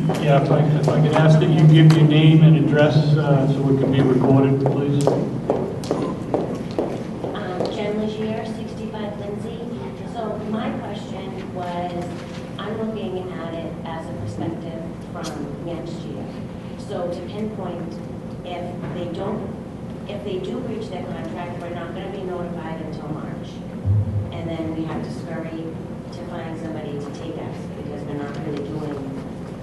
Yeah, if I could ask that you give your name and address so it can be recorded, please. Jen Legier, 65 Lindsay. So my question was, I'm looking at it as a perspective from next year. So to pinpoint, if they do breach their contract, we're not going to be notified until March. And then we have to scurry to find somebody to take us because we're not really doing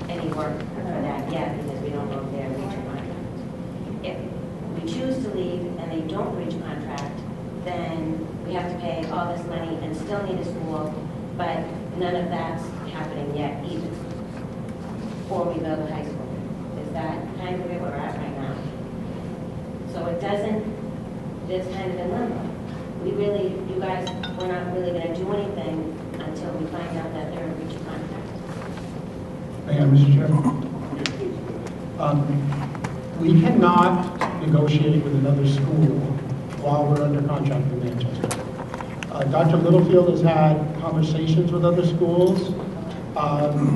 any work for that yet because we don't know if they're breaching contract. If we choose to leave and they don't breach contract, then we have to pay all this money and still need a school, but none of that's happening yet either. Or we build a high school. Is that kind of where we're at right now? So it doesn't, it's kind of in limbo. You guys, we're not really going to do anything until we find out that they're in breach of contract. Mr. Chairman. We cannot negotiate with another school while we're under contract in Manchester. Dr. Littlefield has had conversations with other schools.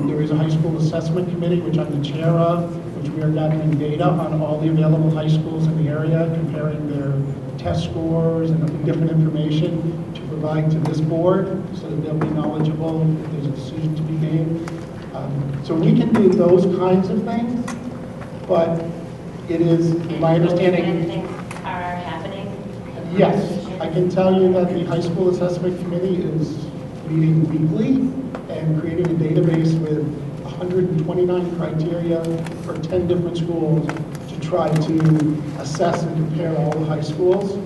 There is a high school assessment committee, which I'm the chair of, which we are gathering data on all the available high schools in the area, comparing their test scores and different information to provide to this board so that they'll be knowledgeable if there's a decision to be made. So we can do those kinds of things, but it is my understanding. Things are happening? Yes, I can tell you that the high school assessment committee is meeting weekly and creating a database with 129 criteria for 10 different schools to try to assess and compare all the high schools.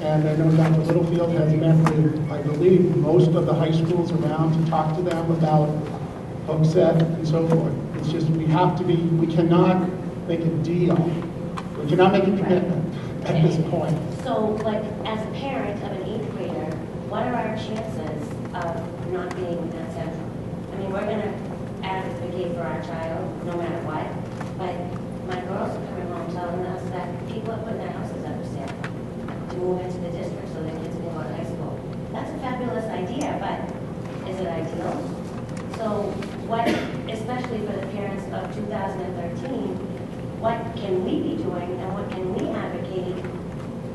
And I know Dr. Littlefield has met with, I believe, most of the high schools around to talk to them about Hookset and so forth. It's just we cannot make a deal. We cannot make a commitment at this point. So, like, as a parent of an 8th grader, what are our chances of not being at Central? I mean, we're going to advocate for our child no matter what, but my girls are coming home telling us that people are putting their houses up for sale to move into the district so their kids can go to high school. That's a fabulous idea, but is it ideal? So what, especially for the parents of 2013, what can we be doing and what can we advocate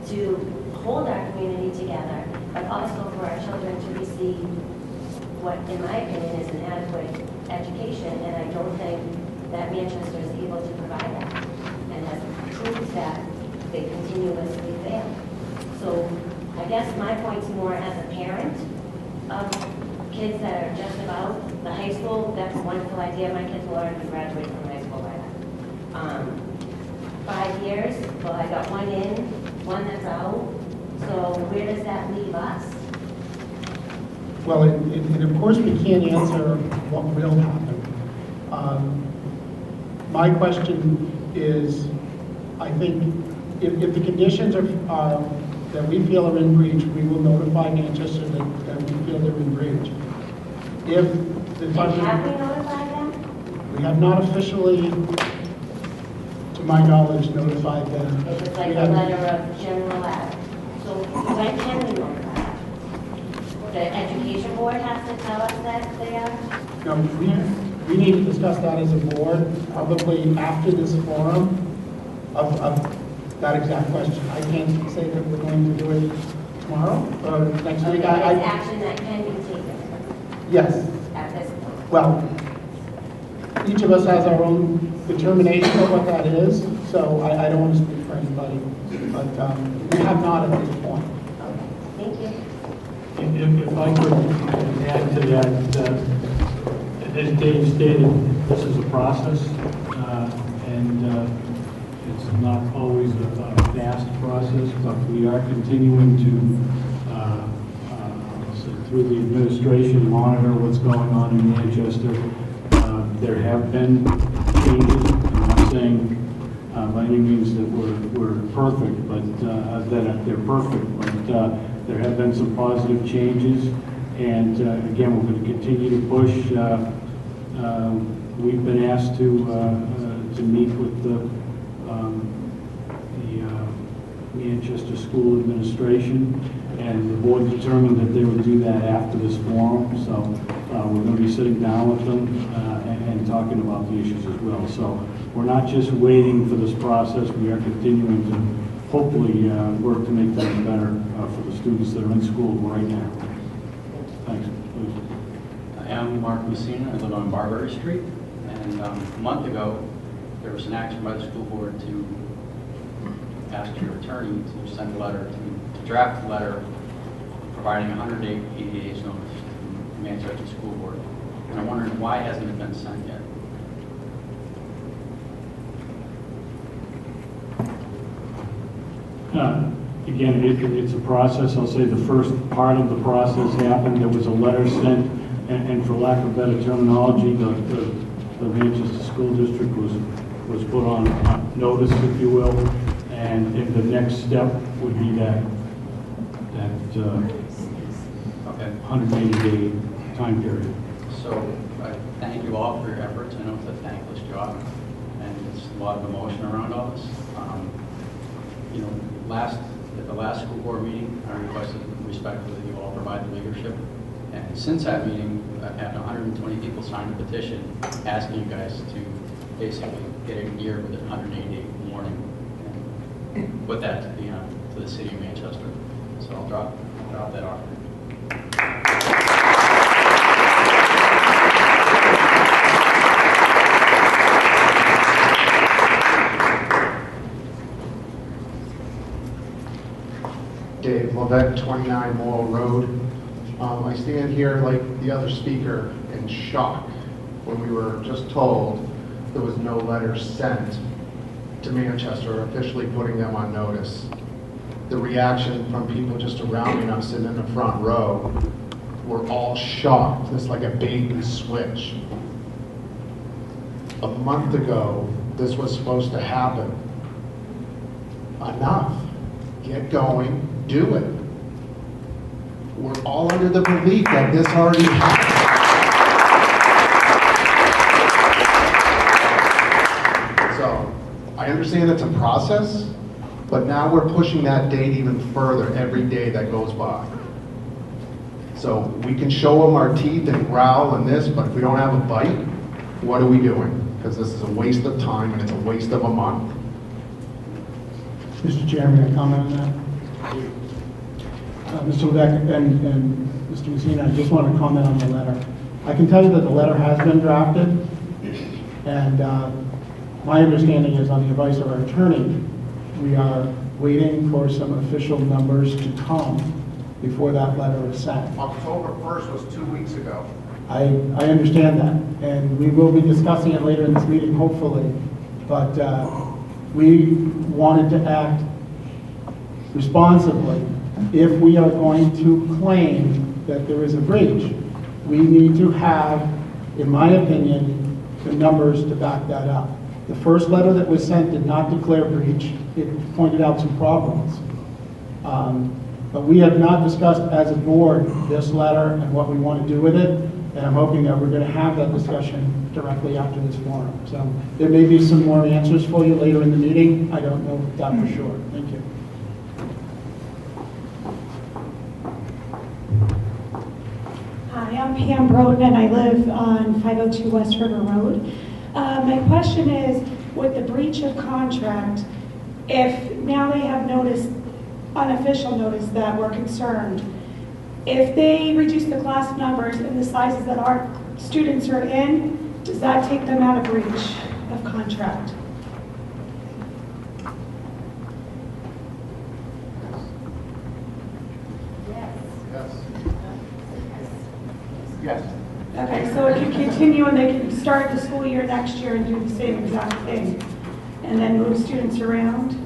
to hold our community together, but also for our children to receive what, in my opinion, is an adequate education, and I don't think that Manchester is able to provide that, and has proved that they continuously fail. So I guess my point's more as a parent of kids that are just about the high school. That's a wonderful idea. My kids will already graduate from high school by then. 5 years, well, I got one in, one that's out. So where does that leave us? Well, and of course we can't answer what will happen. My question is, I think if the conditions are that we feel are in breach, we will notify Manchester that we feel they're in breach. If the And have we notified them? we have not officially, to my knowledge, notified them. It was like We a have- letter of general ad. So when can we notify them? The education board has to tell us that they are? No, we need to discuss that as a board, probably after this forum of that exact question. I can't say that we're going to do it tomorrow or next week. There's action that can be taken Yes. at this point. Well, each of us has our own determination of what that is, so I don't want to speak for anybody, but we have not at this point. Okay, thank you. If I could add to that, as Dave stated, this is a process, and it's not always a fast process, but we are continuing to, through the administration, monitor what's going on in Manchester. There have been changes. I'm not saying by any means that we're perfect, but that they're perfect, but there have been some positive changes, and again, we're going to continue to push. We've been asked to meet with the Manchester School Administration, and the board determined that they would do that after this forum. So we're going to be sitting down with them and talking about the issues as well. So we're not just waiting for this process, we are continuing to hopefully work to make things better for the students that are in school right now. Thanks. Please. I am Mark Messina. I live on Barbary Street. And a month ago, there was an action by the school board to ask your attorney to send a letter, to draft a letter providing 180 days notice to the Manchester School Board. And I'm wondering why hasn't it been sent yet? Again, it's a process. I'll say the first part of the process happened. There was a letter sent, and for lack of better terminology, the Manchester School District was put on notice, if you will. And the next step would be that 180-day time period. So I thank you all for your efforts. I know it's a thankless job, and it's a lot of emotion around all this. At the last school board meeting, I requested respectfully that you all provide the leadership. And since that meeting, I've had 120 people sign a petition asking you guys to basically get a year with a 180-day warning and put that to the city of Manchester. So I'll drop that off. Dave Levette, 29 Morrill Road. I stand here like the other speaker in shock when we were just told there was no letter sent to Manchester officially putting them on notice. The reaction from people just surrounding us sitting in the front row were all shocked. It's like a bait and switch. A month ago, this was supposed to happen. Enough. Get going. Do it. We're all under the belief that this already happened. So, I understand it's a process, but now we're pushing that date even further every day that goes by. So, we can show them our teeth and growl and this, but if we don't have a bite, what are we doing? Because this is a waste of time and it's a waste of a month. Mr. Chairman, a comment on that? Mr. Levesque and Mr. Messina, I just want to comment on the letter. I can tell you that the letter has been drafted, and my understanding is, on the advice of our attorney, we are waiting for some official numbers to come before that letter is sent. October 1st was 2 weeks ago. I understand that, and we will be discussing it later in this meeting, hopefully, but we wanted to act responsibly. If we are going to claim that there is a breach, we need to have, in my opinion, the numbers to back that up. The first letter that was sent did not declare breach. It pointed out some problems. But we have not discussed as a board this letter and what we want to do with it, and I'm hoping that we're going to have that discussion directly after this forum. So there may be some more answers for you later in the meeting. I don't know that for sure. Thank you. Hi, I'm Pam Broughton, and I live on 502 West River Road. My question is, with the breach of contract, if now they have noticed, unofficial notice that we're concerned, if they reduce the class numbers and the sizes that our students are in, does that take them out of breach of contract? Yes. Okay, so it can continue and they can start the school year next year and do the same exact thing, and then move students around?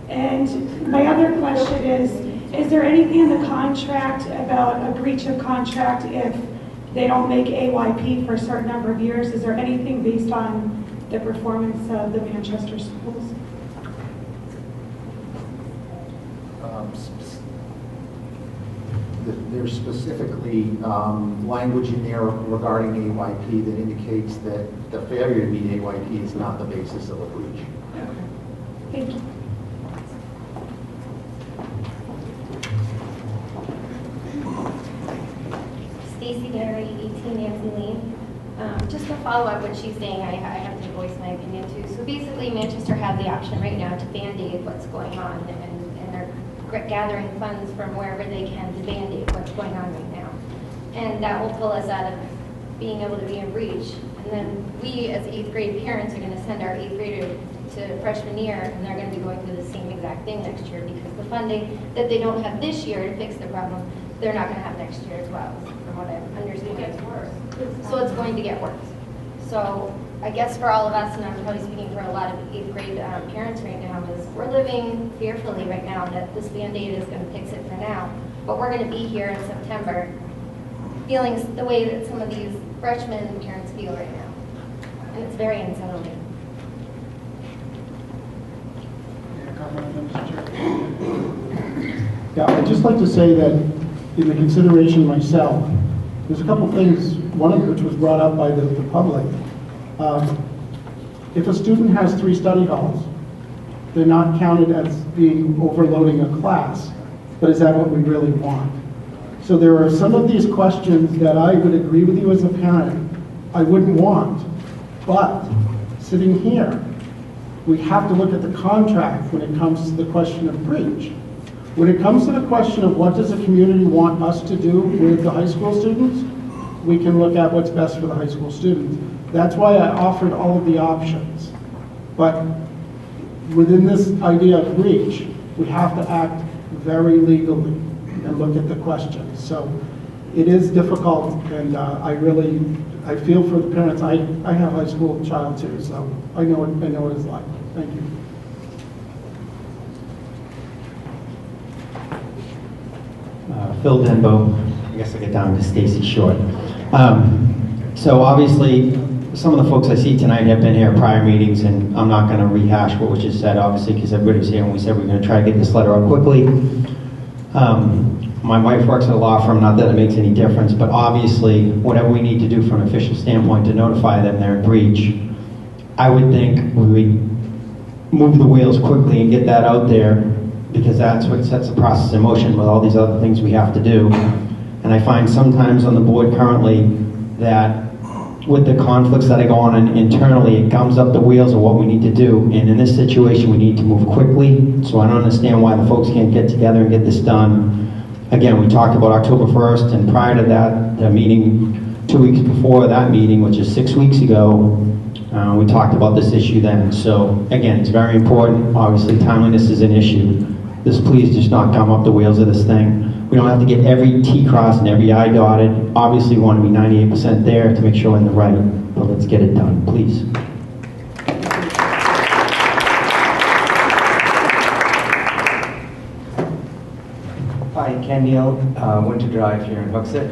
And my other question is there anything in the contract about a breach of contract if they don't make AYP for a certain number of years? Is there anything based on the performance of the Manchester schools? There's specifically language in there regarding AYP that indicates that the failure to meet AYP is not the basis of a breach. Okay. Thank you. Nancy Lee. Just to follow up what she's saying, I have to voice my opinion too. So basically, Manchester has the option right now to Band-Aid what's going on, and they're gathering funds from wherever they can to Band-Aid what's going on right now. And that will pull us out of being able to be in breach. And then we, as 8th grade parents, are going to send our 8th grader to freshman year, and they're going to be going through the same exact thing next year, because the funding that they don't have this year to fix the problem, they're not going to have next year as well, from what I understand. It gets worse. So it's going to get worse. So I guess for all of us, and I'm probably speaking for a lot of 8th grade parents right now, is we're living fearfully right now that this Band-Aid is going to fix it for now, but we're going to be here in September feeling the way that some of these freshmen parents feel right now. And it's very unsettling. Yeah, I'd just like to say that in the consideration myself, there's a couple things, one of which was brought up by the public. If a student has 3 study halls, they're not counted as being overloading a class, but is that what we really want? So there are some of these questions that I would agree with you as a parent, I wouldn't want, but sitting here, we have to look at the contract when it comes to the question of breach. When it comes to the question of what does the community want us to do with the high school students, we can look at what's best for the high school students. That's why I offered all of the options. But within this idea of breach, we have to act very legally and look at the questions. So it is difficult, and I feel for the parents. I have a high school child too, so I know what it's like. Thank you. Phil Denbo, I guess I get down to Stacy Short. So obviously, some of the folks I see tonight have been here at prior meetings, and I'm not going to rehash what was just said, obviously, because everybody's here, and we said we're going to try to get this letter out quickly. My wife works at a law firm, not that it makes any difference, but obviously, whatever we need to do from an official standpoint to notify them they're in breach, I would think we would move the wheels quickly and get that out there, because that's what sets the process in motion with all these other things we have to do. And I find sometimes on the board currently that with the conflicts that go on internally, it gums up the wheels of what we need to do. And in this situation, we need to move quickly. So I don't understand why the folks can't get together and get this done. Again, we talked about October 1st, and prior to that, the meeting 2 weeks before that meeting, which is 6 weeks ago, we talked about this issue then. So again, it's very important. Obviously, timeliness is an issue. This please just not gum up the wheels of this thing. We don't have to get every T crossed and every I dotted. Obviously, we want to be 98% there to make sure we're in the right, but let's get it done, please. Hi, Ken Neal, Winter Drive here in Hooksett.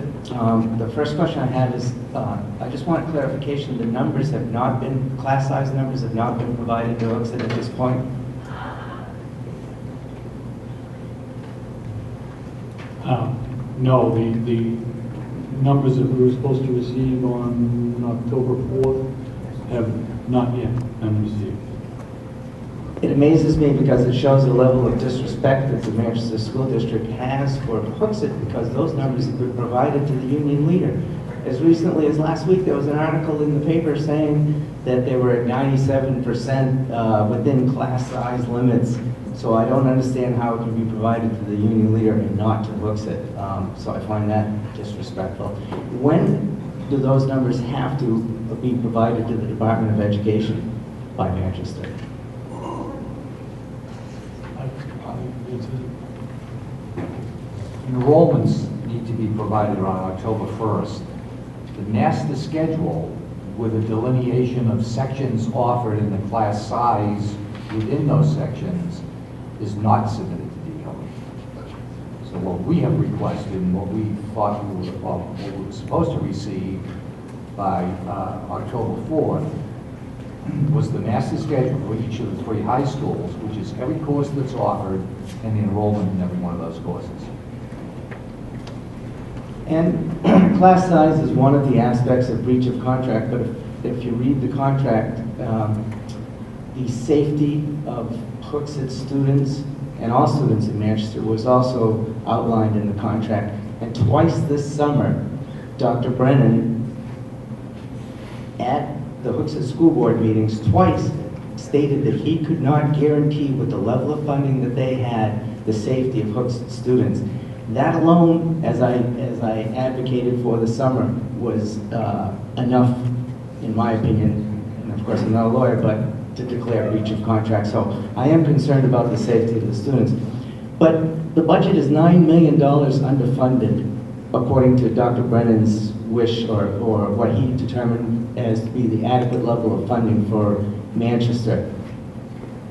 The first question I have is, I just want clarification. The numbers have not been, class size numbers have not been provided to Hooksett at this point? No, the numbers that we were supposed to receive on October 4th have not yet been received. It amazes me because it shows the level of disrespect that the Manchester School District has for Hooksett, because those numbers have been provided to the union leader. As recently as last week, there was an article in the paper saying that they were at 97% within class size limits. So I don't understand how it can be provided to the union leader and not to Hooksett. So I find that disrespectful. When do those numbers have to be provided to the Department of Education by Manchester? Enrollments need to be provided on October 1st. The master schedule with a delineation of sections offered and the class size within those sections is not submitted to DOE. So what we have requested and what we thought we were supposed to receive by October 4th was the master schedule for each of the 3 high schools, which is every course that's offered and the enrollment in every one of those courses. And class size is one of the aspects of breach of contract, but if you read the contract, the safety of Hooksett students and all students in Manchester was also outlined in the contract. And twice this summer, Dr. Brennan the Hooksett School Board meetings twice stated that he could not guarantee with the level of funding that they had, the safety of Hooksett students. That alone, as I advocated for this summer, was enough, in my opinion, and of course I'm not a lawyer, but to declare breach of contract. So I am concerned about the safety of the students. But the budget is $9 million underfunded, according to Dr. Brennan's wish or what he determined as to be the adequate level of funding for Manchester.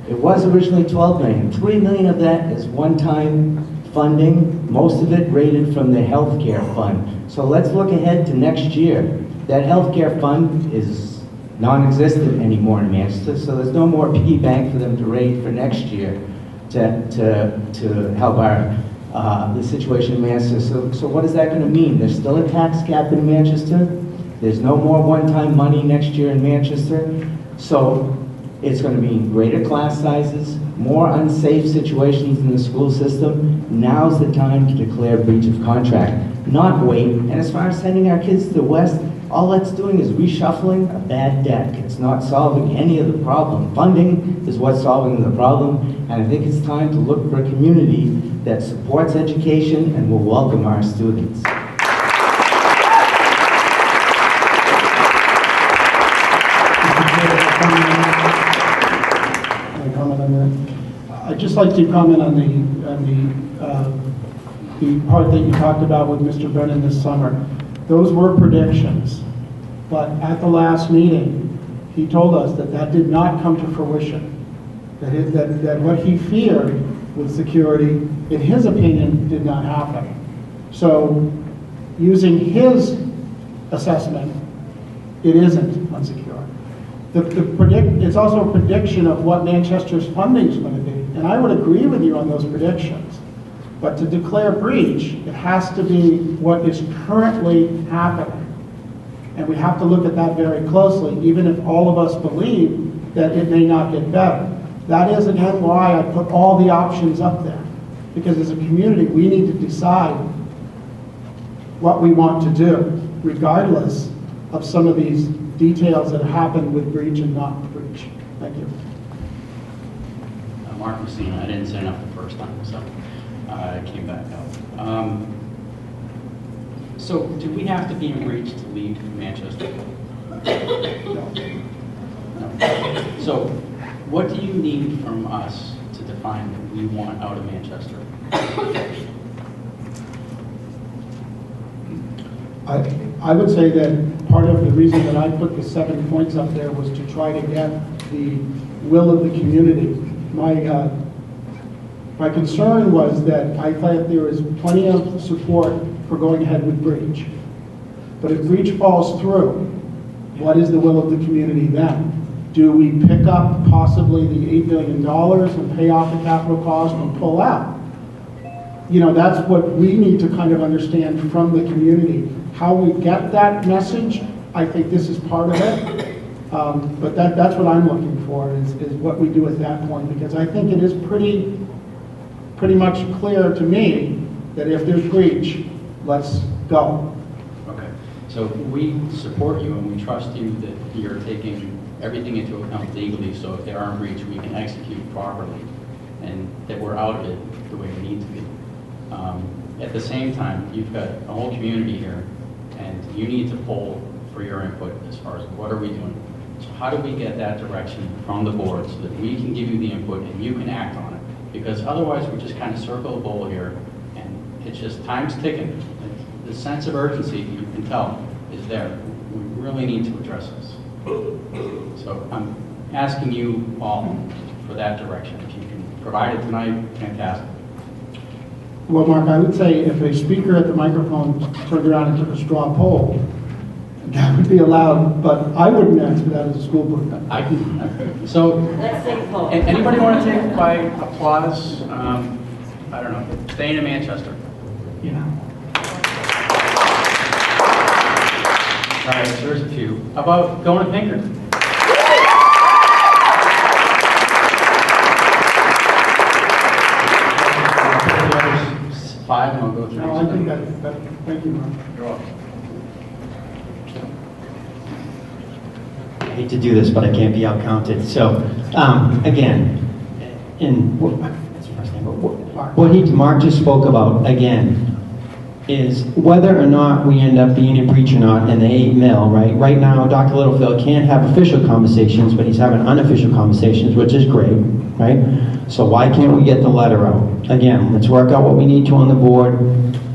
It was originally $12 million. $3 million of that is one-time funding, most of it rated from the healthcare fund. So let's look ahead to next year. That healthcare fund is non-existent anymore in Manchester, so there's no more piggy bank for them to raid for next year to help the situation in Manchester. So what is that going to mean? There's still a tax cap in Manchester. There's no more one-time money next year in Manchester. So it's going to mean greater class sizes, more unsafe situations in the school system. Now's the time to declare breach of contract, not wait. And as far as sending our kids to the West, all that's doing is reshuffling a bad deck. It's not solving any of the problem. Funding is what's solving the problem, and I think it's time to look for a community that supports education and will welcome our students. I'd just like to comment on the part that you talked about with Mr. Brennan this summer. Those were predictions, but at the last meeting, he told us that that did not come to fruition. That what he feared with security, in his opinion, did not happen. So, using his assessment, it isn't unsecure. It's also a prediction of what Manchester's funding is going to be. And I would agree with you on those predictions. But to declare breach, it has to be what is currently happening. And we have to look at that very closely, even if all of us believe that it may not get better. That is, again, why I put all the options up there. Because as a community, we need to decide what we want to do, regardless of some of these details that happen with breach and not breach. Thank you. Mark Messina, I didn't sign up the first time, so I came back out. So do we have to be in breach to leave Manchester? No. So what do you need from us to define what we want out of Manchester? I would say that part of the reason that I put the 7 points up there was to try to get the will of the community. My concern was that I thought there was plenty of support for going ahead with breach. But if breach falls through, what is the will of the community then? Do we pick up possibly the $8 billion and pay off the capital cost and pull out? You know, that's what we need to kind of understand from the community. How we get that message, I think this is part of it. But that's what I'm looking for, is what we do at that point, because I think it is pretty much clear to me that if there's breach, let's go. Okay, so we support you and we trust you that you're taking everything into account legally, so if there are breach, we can execute properly, and that we're out of it the way we need to be. At the same time, you've got a whole community here, and you need to pull for your input as far as what are we doing. So how do we get that direction from the board so that we can give you the input and you can act on it? Because otherwise, we just kind of circle the bowl here, and it's just time's ticking. The sense of urgency, you can tell, is there. We really need to address this. So I'm asking you all for that direction. If you can provide it tonight, fantastic. Well, Mark, I would say if a speaker at the microphone turned around and took a straw poll, that would be allowed, but I wouldn't answer that as a school board member. I can. So, Let's take a poll. Anybody want to take by applause? I don't know. Staying in Manchester. Yeah. All right, so there's a few. How about going to Pinkerton? Five, and I'll go through. No, I think that, thank you, Mark. You're welcome. hate to do this, but I can't be outcounted. So, again, what's your first name? Mark just spoke about, again, is whether or not we end up being in breach or not in the 8 mil, right? Right now, Dr. Littlefield can't have official conversations, but he's having unofficial conversations, which is great, right? So why can't we get the letter out? Again, let's work out what we need to on the board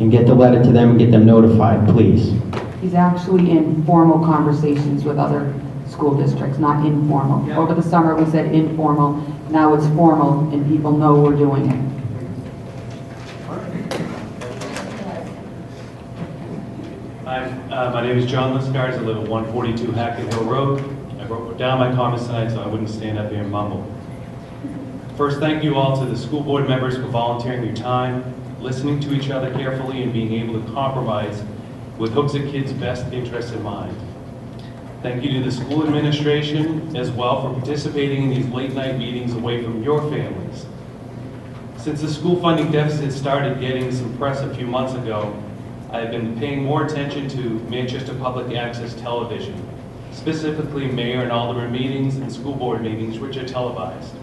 and get the letter to them and get them notified, please. He's actually in formal conversations with other school districts, not informal. Yeah. Over the summer, we said informal. Now it's formal, and people know we're doing it. Hi, my name is John Liscars. I live at 142 Hackett Hill Road. I wrote down my comments tonight so I wouldn't stand up here and mumble. First, thank you all to the school board members for volunteering your time, listening to each other carefully, and being able to compromise with Hooksett kids' best interests in mind. Thank you to the school administration as well for participating in these late night meetings away from your families. Since the school funding deficit started getting some press a few months ago, I have been paying more attention to Manchester Public Access Television, specifically mayor and alderman meetings and school board meetings, which are televised.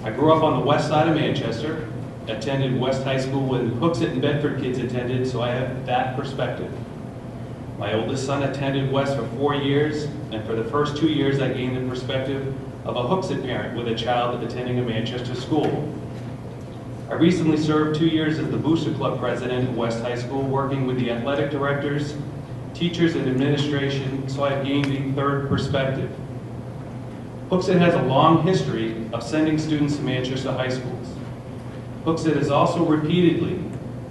I grew up on the west side of Manchester, attended West High School when Hooksett and Bedford kids attended, so I have that perspective. My oldest son attended West for 4 years, and for the first 2 years I gained the perspective of a Hooksett parent with a child attending a Manchester school. I recently served 2 years as the Booster Club president at West High School, working with the athletic directors, teachers, and administration, so I've gained a third perspective. Hooksett has a long history of sending students to Manchester high schools. Hooksett has also repeatedly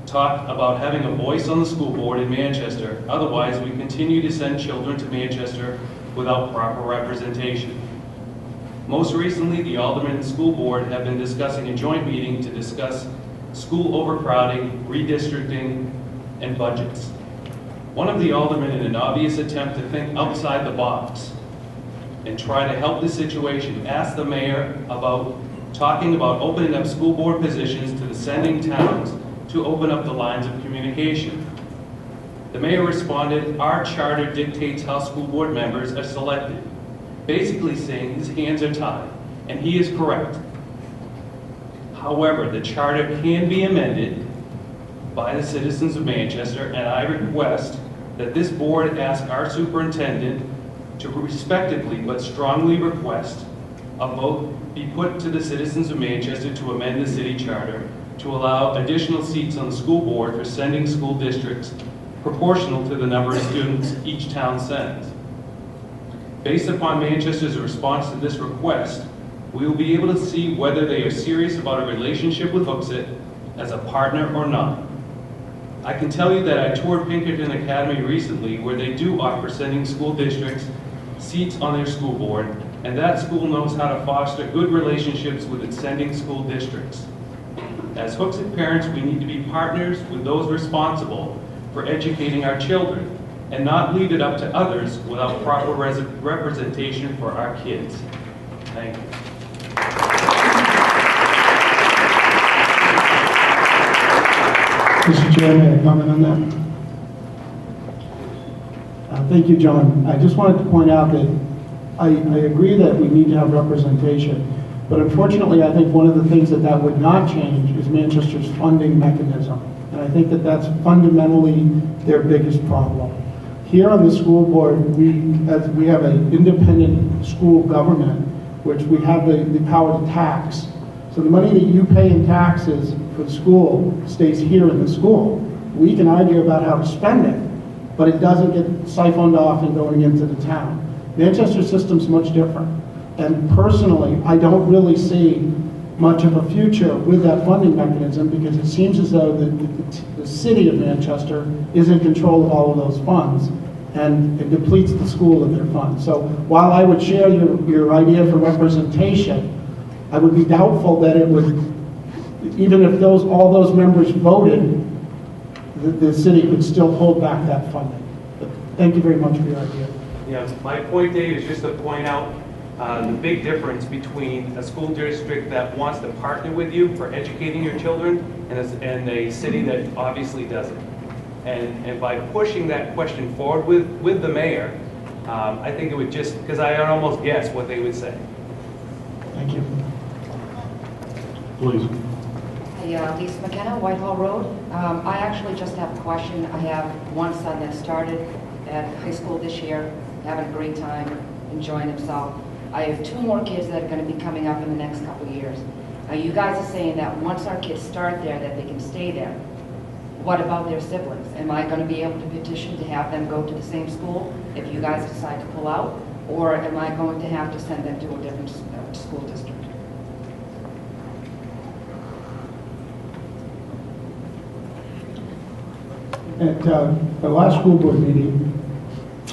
talked about having a voice on the school board in Manchester, otherwise we continue to send children to Manchester without proper representation. Most recently, the Alderman and School Board have been discussing a joint meeting to discuss school overcrowding, redistricting, and budgets. One of the aldermen, in an obvious attempt to think outside the box and try to help the situation, asked the mayor about talking about opening up school board positions to the sending towns to open up the lines of communication. The mayor responded, "Our charter dictates how school board members are selected," basically saying his hands are tied, and he is correct. However, the charter can be amended by the citizens of Manchester, and I request that this board ask our superintendent to respectively but strongly request a vote be put to the citizens of Manchester to amend the city charter to allow additional seats on the school board for sending school districts proportional to the number of students each town sends. Based upon Manchester's response to this request, we will be able to see whether they are serious about a relationship with Hooksett as a partner or not. I can tell you that I toured Pinkerton Academy recently, where they do offer sending school districts seats on their school board, and that school knows how to foster good relationships with its sending school districts. As Hooksett parents, we need to be partners with those responsible for educating our children and not leave it up to others without proper representation for our kids. Thank you. Mr. Chair, may I comment on that? Thank you, John. I just wanted to point out that I agree that we need to have representation, but unfortunately, I think one of the things that would not change is Manchester's funding mechanism, and I think that that's fundamentally their biggest problem. Here on the school board, we have an independent school government, which we have the power to tax. So the money that you pay in taxes for the school stays here in the school. We can argue about how to spend it, but it doesn't get siphoned off and going into the town. Manchester's system's much different. And personally, I don't really see much of a future with that funding mechanism, because it seems as though the city of Manchester is in control of all of those funds, and it depletes the school of their funds. So while I would share your idea for representation, I would be doubtful that it would, even if all those members voted, the city could still hold back that funding. But thank you very much for your idea. Yeah, my point, Dave, is just to point out the big difference between a school district that wants to partner with you for educating your children and a city that obviously doesn't. And by pushing that question forward with the mayor, I think it would just, because I would almost guess what they would say. Thank you. Please. Yeah, Lisa McKenna, Whitehall Road. I actually just have a question. I have one son that started at high school this year, having a great time, enjoying himself. I have two more kids that are going to be coming up in the next couple of years. Now, you guys are saying that once our kids start there, that they can stay there. What about their siblings? Am I going to be able to petition to have them go to the same school if you guys decide to pull out? Or am I going to have to send them to a different school district? At the last school board meeting,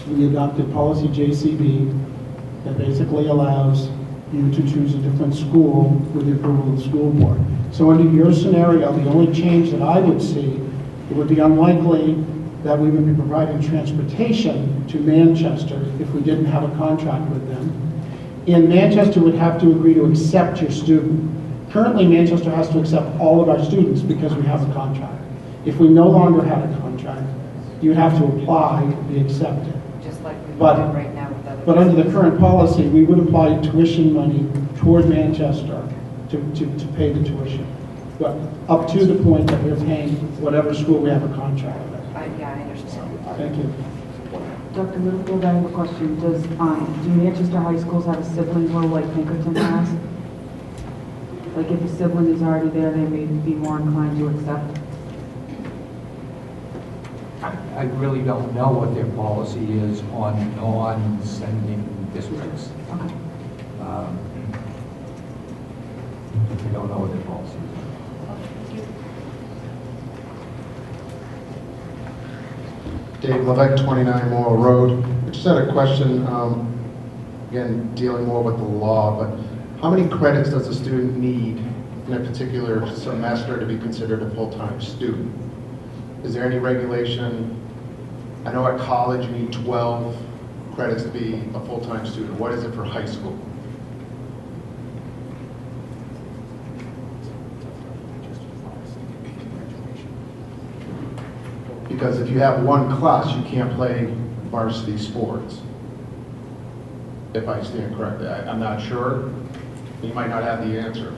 we adopted policy JCB that basically allows you to choose a different school with the approval of the school board. So under your scenario, the only change that I would see, it would be unlikely that we would be providing transportation to Manchester if we didn't have a contract with them. And Manchester would have to agree to accept your student. Currently, Manchester has to accept all of our students because we have a contract. If we no longer had a contract, you'd have to apply to be accepted. Just like we do But right now with other under the current policy, we would apply tuition money toward Manchester to pay the tuition. But up to the point that we're paying whatever school we have a contract with. Yeah, I understand. Thank you. Dr. Littlefield, I have a question. Do Manchester high schools have a sibling rule like Pinkerton has? Like if a sibling is already there, they may be more inclined to accept? I really don't know what their policy is on non-sending districts. Okay. I don't know what their policy is. Dave Levesque, 29 Morrill Road. I just had a question, again, dealing more with the law, but how many credits does a student need in a particular semester to be considered a full-time student? Is there any regulation? I know at college you need 12 credits to be a full-time student. What is it for high school? Because if you have one class, you can't play varsity sports. If I stand corrected, I'm not sure. You might not have the answer.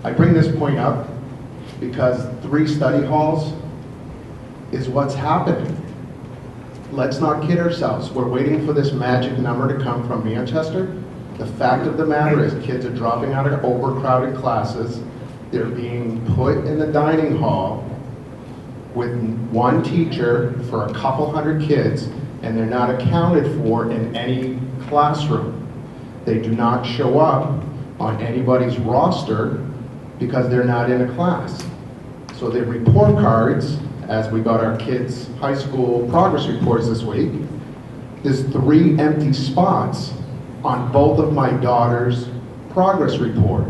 I bring this point up because 3 study halls is what's happening. Let's not kid ourselves. We're waiting for this magic number to come from Manchester. The fact of the matter is kids are dropping out of overcrowded classes. They're being put in the dining hall with one teacher for a couple hundred kids, and they're not accounted for in any classroom. They do not show up on anybody's roster because they're not in a class. So the report cards, as we got our kids' high school progress reports this week, there's 3 empty spots on both of my daughter's progress report.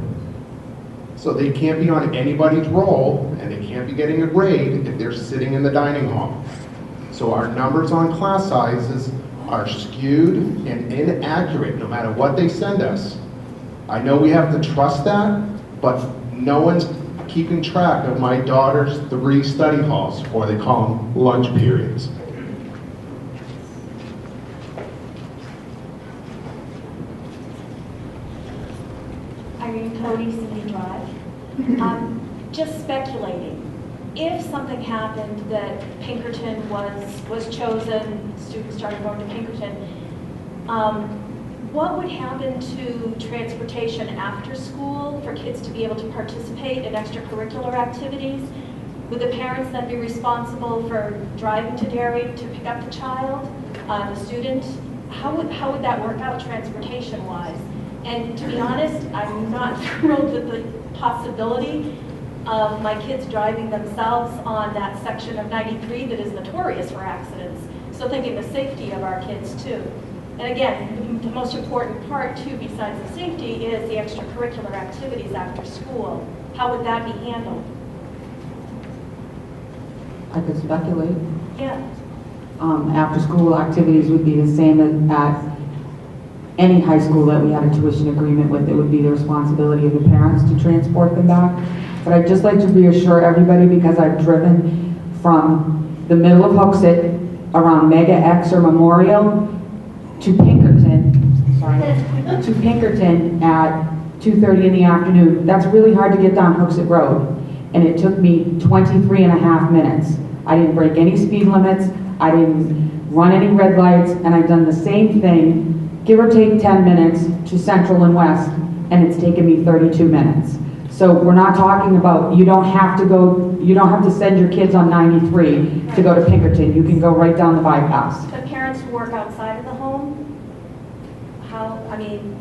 So they can't be on anybody's roll, and they can't be getting a grade if they're sitting in the dining hall. So our numbers on class sizes are skewed and inaccurate no matter what they send us. I know we have to trust that, but no one's keeping track of my daughter's 3 study halls, or they call them lunch periods. Irene Cody, Cindy Drive. Just speculating, if something happened that Pinkerton was chosen, students started going to Pinkerton, what would happen to transportation after school for kids to be able to participate in extracurricular activities? Would the parents then be responsible for driving to Derry to pick up the child, the student? How would that work out transportation-wise? And to be honest, I'm not thrilled with the possibility of my kids driving themselves on that section of 93 that is notorious for accidents. So thinking the safety of our kids too. And again, the most important part too, besides the safety, is the extracurricular activities after school. How would that be handled? I could speculate. Yeah. After-school activities would be the same at any high school that we had a tuition agreement with. It would be the responsibility of the parents to transport them back. But I'd just like to reassure everybody, because I've driven from the middle of Hooksett around Mega X or Memorial to Pinkerton, sorry, to Pinkerton at 2:30 in the afternoon. That's really hard to get down Hooksett Road. And it took me 23 and a half minutes. I didn't break any speed limits. I didn't run any red lights. And I've done the same thing, give or take 10 minutes, to Central and West, and it's taken me 32 minutes. So we're not talking about, you don't have to send your kids on 93 to go to Pinkerton. You can go right down the bypass. The parents who work outside of the home, how, I mean,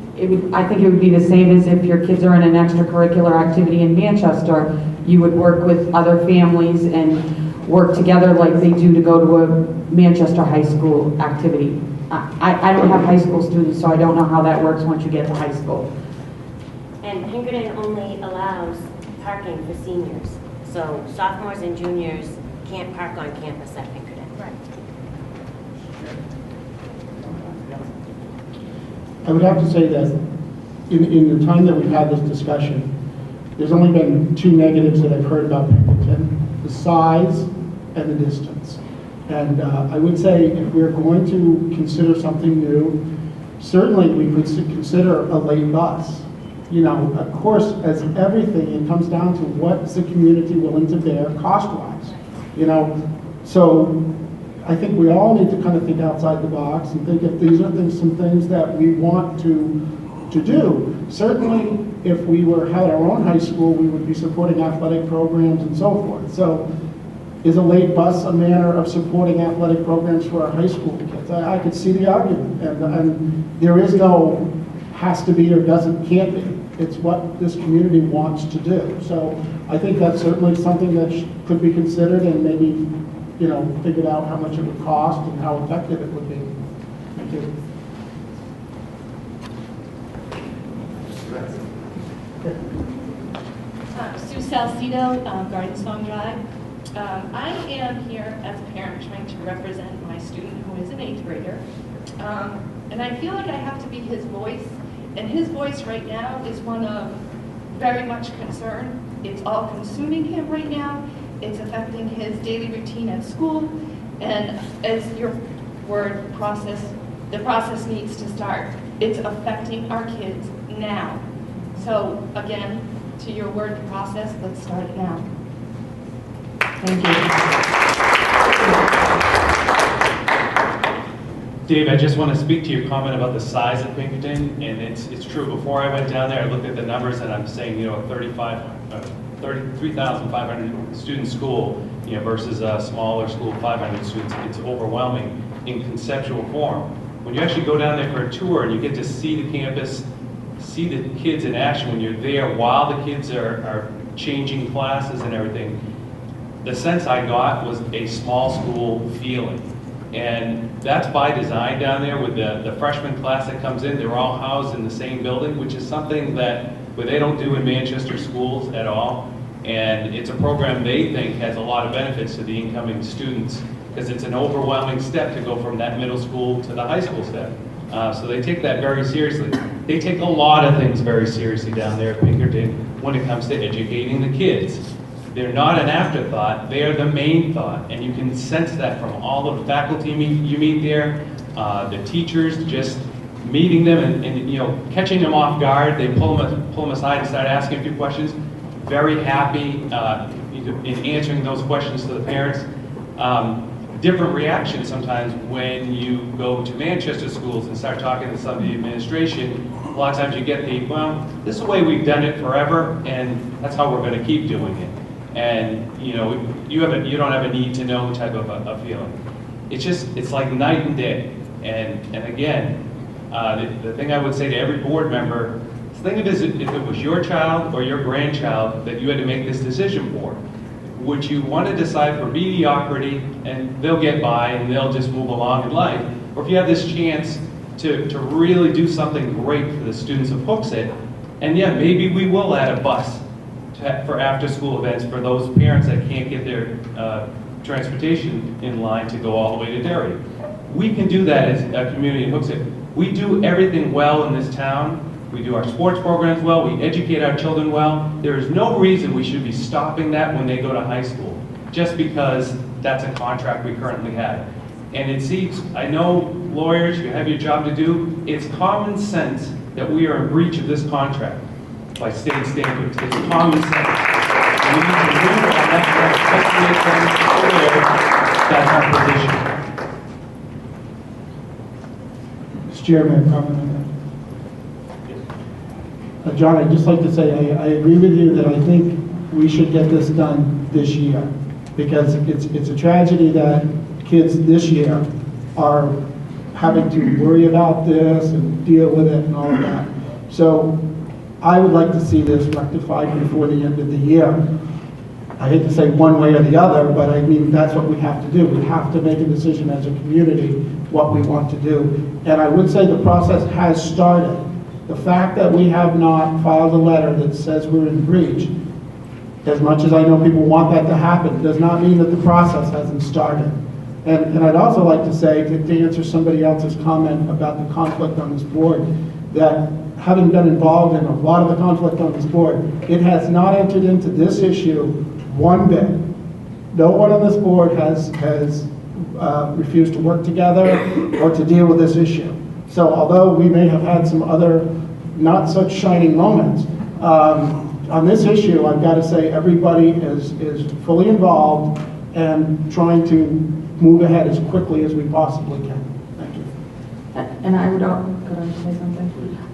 I think it would be the same as if your kids are in an extracurricular activity in Manchester. You would work with other families and work together like they do to go to a Manchester high school activity. I don't have high school students, so I don't know how that works once you get to high school. And Pinkerton only allows parking for seniors. So sophomores and juniors can't park on campus at Pinkerton. right. I would have to say that in the time that we've had this discussion, there's only been two negatives that I've heard about Pinkerton: the size and the distance. And I would say if we're going to consider something new, certainly we could consider a late bus. You know, of course, as everything, it comes down to what is the community willing to bear cost-wise. You know, so I think we all need to kind of think outside the box and think if these are some things that we want to do. Certainly, if we had our own high school, we would be supporting athletic programs and so forth. So is a late bus a manner of supporting athletic programs for our high school kids? I could see the argument, and there is no has to be or can't be. It's what this community wants to do. So I think that's certainly something that could be considered, and maybe, you know, figured out how much it would cost and how effective it would be. Thank you. Sue Salcido, Garden Song Drive. I am here as a parent trying to represent my student who is an 8th grader. And I feel like I have to be his voice. And his voice right now is one of very much concern. It's all consuming him right now. It's affecting his daily routine at school. And as your word process, the process needs to start. It's affecting our kids now. So again, to your word process, let's start it now. Thank you. Dave, I just want to speak to your comment about the size of Pinkerton, and it's true. Before I went down there, I looked at the numbers, and I'm saying, you know, a 33,500 student school, you know, versus a smaller school, 500 students, it's overwhelming in conceptual form. When you actually go down there for a tour and you get to see the campus, see the kids in action when you're there while the kids are changing classes and everything, the sense I got was a small school feeling. And that's by design down there with the freshman class that comes in. They're all housed in the same building, which is something that they don't do in Manchester schools at all. And it's a program they think has a lot of benefits to the incoming students, because it's an overwhelming step to go from that middle school to the high school step. So they take that very seriously. They take a lot of things very seriously down there at Pinkerton when it comes to educating the kids. They're not an afterthought, they are the main thought, and you can sense that from all of the faculty you meet there, the teachers, just meeting them and you know, catching them off guard. They pull them aside and start asking a few questions. Very happy in answering those questions to the parents. Different reactions sometimes when you go to Manchester schools and start talking to some of the administration. A lot of times you get the, well, this is the way we've done it forever, and that's how we're going to keep doing it. And you know, you don't have a need to know type of a feeling. It's like night and day. And again, the thing I would say to every board member, think of it as if it was your child or your grandchild that you had to make this decision for. Would you want to decide for mediocrity and they'll get by and they'll just move along in life? Or if you have this chance to really do something great for the students of Hooksett, and yeah, maybe we will add a bus for after-school events for those parents that can't get their transportation in line to go all the way to Derry. We can do that as a community in Hooksett. We do everything well in this town. We do our sports programs well. We educate our children well. There is no reason we should be stopping that when they go to high school, just because that's a contract we currently have. And it seems, I know lawyers, you have your job to do, it's common sense that we are in breach of this contract by state standards. It's common sense. And we need to move on that, that's our position. Mr. Chairman, comment on that? John, I'd just like to say, I agree with you that I think we should get this done this year, because it's a tragedy that kids this year are having to worry about this and deal with it and all of that. So I would like to see this rectified before the end of the year. I hate to say one way or the other, but I mean, that's what we have to do. We have to make a decision as a community what we want to do. And I would say the process has started. The fact that we have not filed a letter that says we're in breach, as much as I know people want that to happen, does not mean that the process hasn't started. And I'd also like to say, to answer somebody else's comment about the conflict on this board, that having been involved in a lot of the conflict on this board, it has not entered into this issue one bit. No one on this board has refused to work together or to deal with this issue. So although we may have had some other not such shining moments, on this issue, I've got to say everybody is fully involved and trying to move ahead as quickly as we possibly can. Thank you. And I would, could I say something?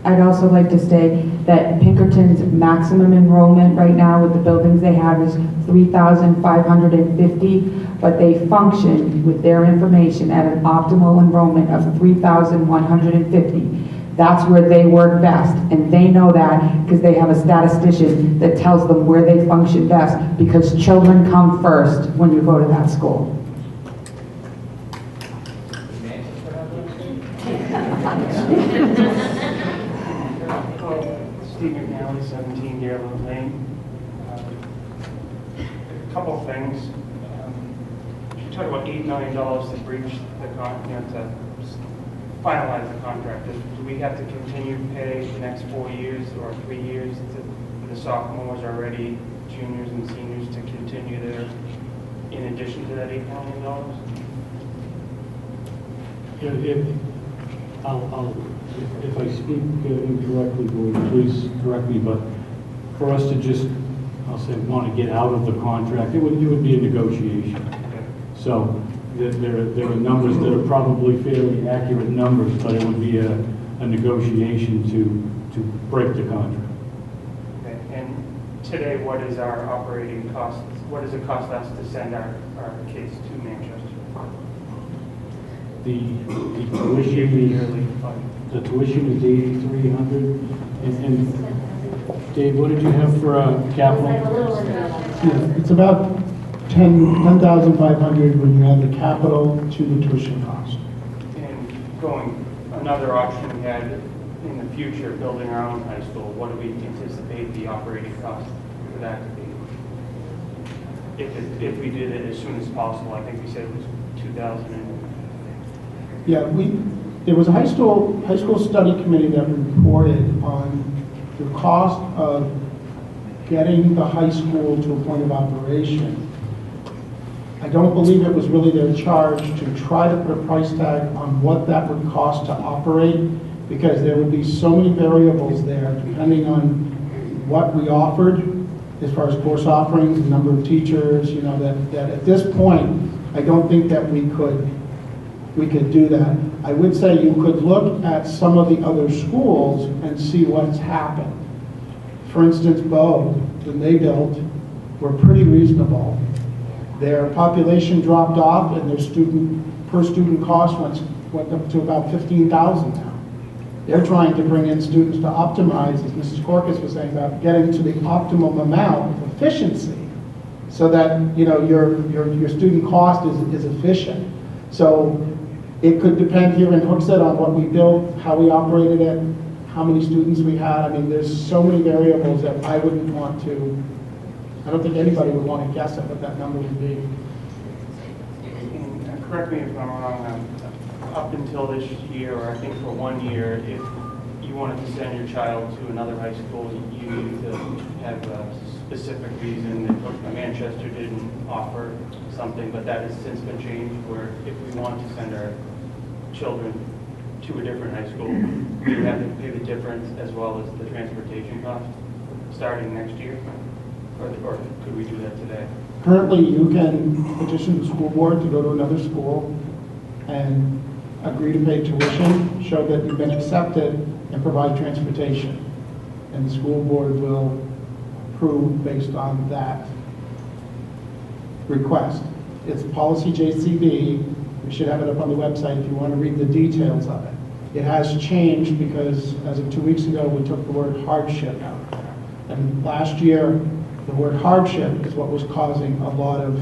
I'd also like to say that Pinkerton's maximum enrollment right now with the buildings they have is 3,550, but they function with their information at an optimal enrollment of 3,150. That's where they work best, and they know that because they have a statistician that tells them where they function best, because children come first when you go to that school. Steve McNally, 17 Deerland Lane. A couple of things. You talked about $8 million to breach the contract, to finalize the contract. Do we have to continue to pay the next 4 years or 3 years to the sophomores already, juniors and seniors, to continue there in addition to that $8 million? If I speak incorrectly, Boyd, please correct me, but for us to just, I'll say, want to get out of the contract, it would be a negotiation. Okay. So there are numbers that are probably fairly accurate numbers, but it would be a negotiation to break the contract. Okay. And today, what is our operating cost? What does it cost us to send our kids to Manchester? The tuition is $8,300. And Dave, what did you have for capital? Yeah, it's about $10,500 when you add the capital to the tuition cost. And going, another option we had in the future, building our own high school, what do we anticipate the operating cost for that to be? If we did it as soon as possible, I think we said it was 2000. Yeah, there was a high school study committee that reported on the cost of getting the high school to a point of operation. I don't believe it was really their charge to try to put a price tag on what that would cost to operate, because there would be so many variables there depending on what we offered as far as course offerings, the number of teachers, that at this point, I don't think that we could do that. I would say you could look at some of the other schools and see what's happened. For instance, Bow, when they built, were pretty reasonable. Their population dropped off and their per student cost went up to about $15,000 now. They're trying to bring in students to optimize, as Mrs. Corcus was saying, about getting to the optimum amount of efficiency so that your student cost is efficient. So it could depend here in Hooksett on what we built, how we operated it, how many students we had. I mean, there's so many variables that I don't think anybody would want to guess at what that number would be. And correct me if I'm wrong, up until this year, or I think for 1 year, if you wanted to send your child to another high school, you needed to have a specific reason. Manchester didn't offer something, but that has since been changed, where if we want to send our children to a different high school, we have to pay the difference as well as the transportation cost starting next year? Or could we do that today? Currently, you can petition the school board to go to another school and agree to pay tuition, show that you've been accepted, and provide transportation. And the school board will approve based on that request. It's policy JCB. We should have it up on the website if you want to read the details of it. It has changed because as of 2 weeks ago, we took the word hardship out. And last year, the word hardship is what was causing a lot of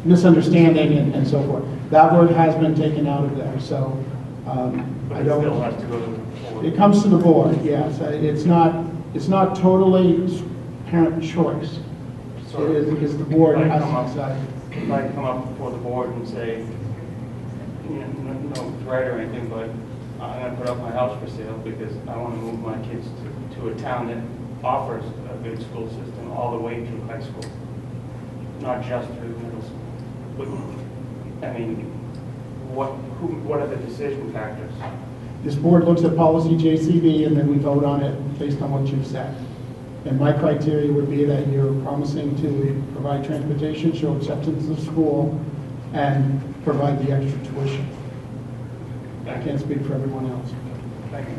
misunderstanding and so forth. That word has been taken out of there, so But I it don't. still has to go to the board. It comes to the board, yes. It's not totally parent choice. So It is the board if I has come to up- decide. If I come up before the board and say, no right or anything, but I'm going to put up my house for sale because I want to move my kids to a town that offers a good school system all the way through high school, not just through middle school. I mean, what are the decision factors? This board looks at policy JCB and then we vote on it based on what you've said. And my criteria would be that you're promising to provide transportation, show acceptance of school, and provide the extra tuition. I can't speak for everyone else. Thank you.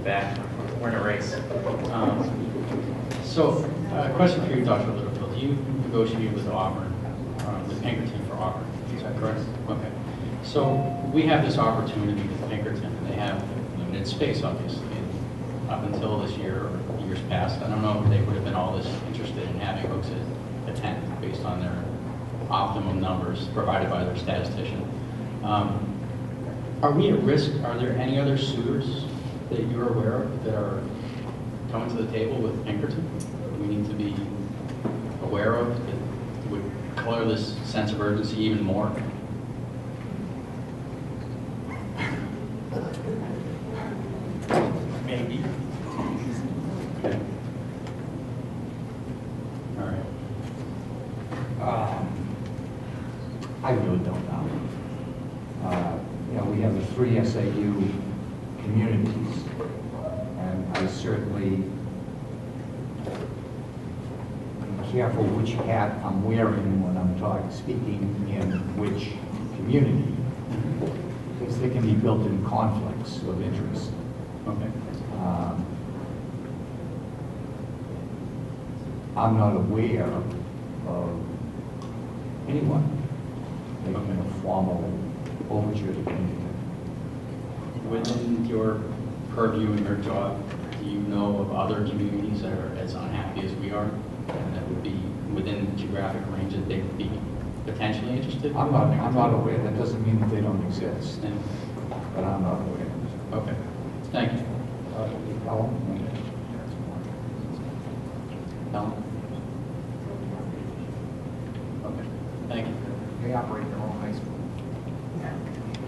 Back, we're in a race. So, question for you, Dr. Littlefield. You negotiated with Auburn, with Pinkerton for Auburn, is that correct? Okay. So, we have this opportunity with Pinkerton, and they have limited space, obviously. And up until this year, or years past, I don't know if they would have been all this interested in having Hooksett attend based on their optimum numbers provided by their statistician. Are we at risk? Are there any other suitors that you're aware of that are coming to the table with Pinkerton that we need to be aware of that would color this sense of urgency even more? Maybe. Okay. All right. I really don't know. We have the 3 SAU communities, and I certainly am careful which hat I'm wearing when I'm speaking in which community, because there can be built-in conflicts of interest. Okay. I'm not aware of anyone making a formal overture to Pinkerton. Within your purview and your job, do you know of other communities that are as unhappy as we are, and that would be within the geographic range that they would be potentially interested? I'm not aware. That doesn't mean that they don't exist, but I'm not aware. Okay. Thank you. Ellen? Ellen?